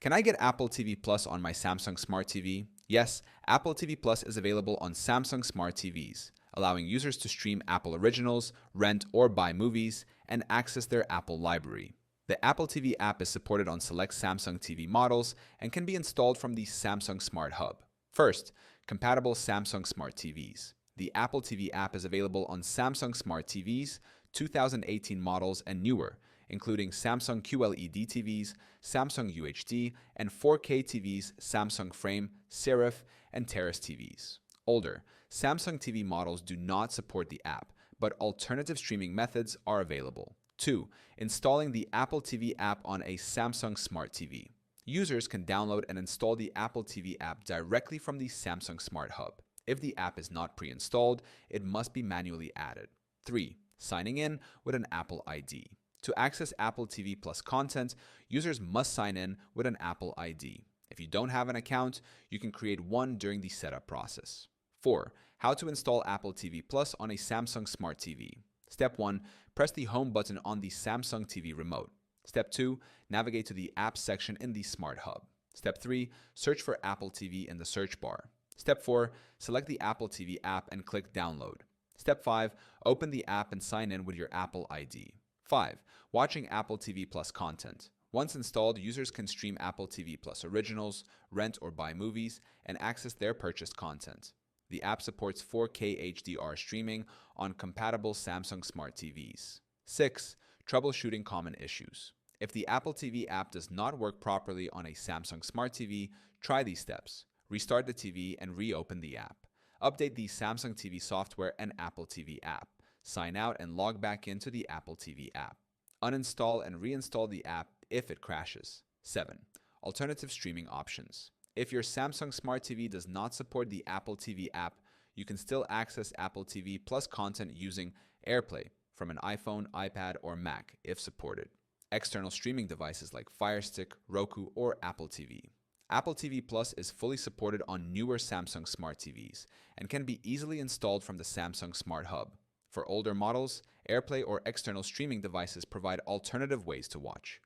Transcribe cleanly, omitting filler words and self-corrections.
Can I get Apple TV Plus on my Samsung Smart TV? Yes, Apple TV Plus is available on Samsung Smart TVs, allowing users to stream Apple originals, rent or buy movies, and access their Apple library. The Apple TV app is supported on select Samsung TV models and can be installed from the Samsung Smart Hub. First, compatible Samsung Smart TVs. The Apple TV app is available on Samsung Smart TVs, 2018 models and newer, including Samsung QLED TVs, Samsung UHD, and 4K TVs, Samsung Frame, Serif, and Terrace TVs. Older, Samsung TV models do not support the app, but alternative streaming methods are available. 2. Installing the Apple TV app on a Samsung Smart TV. Users can download and install the Apple TV app directly from the Samsung Smart Hub. If the app is not pre-installed, it must be manually added. 3. Signing in with an Apple ID. To access Apple TV Plus content, users must sign in with an Apple ID. If you don't have an account, you can create one during the setup process. 4. How to install Apple TV Plus on a Samsung Smart TV. Step 1. Press the Home button on the Samsung TV remote. Step 2. Navigate to the Apps section in the Smart Hub. Step 3. Search for Apple TV in the search bar. Step 4. Select the Apple TV app and click Download. Step 5. Open the app and sign in with your Apple ID. 5. Watching Apple TV Plus content. Once installed, users can stream Apple TV Plus originals, rent or buy movies, and access their purchased content. The app supports 4K HDR streaming on compatible Samsung Smart TVs. 6. Troubleshooting common issues. If the Apple TV app does not work properly on a Samsung Smart TV, try these steps. Restart the TV and reopen the app. Update the Samsung TV software and Apple TV app. Sign out and log back into the Apple TV app. Uninstall and reinstall the app if it crashes. 7. Alternative streaming options. If your Samsung Smart TV does not support the Apple TV app, you can still access Apple TV Plus content using AirPlay from an iPhone, iPad, or Mac if supported. External streaming devices like Fire Stick, Roku, or Apple TV. Apple TV Plus is fully supported on newer Samsung Smart TVs and can be easily installed from the Samsung Smart Hub. For older models, AirPlay or external streaming devices provide alternative ways to watch.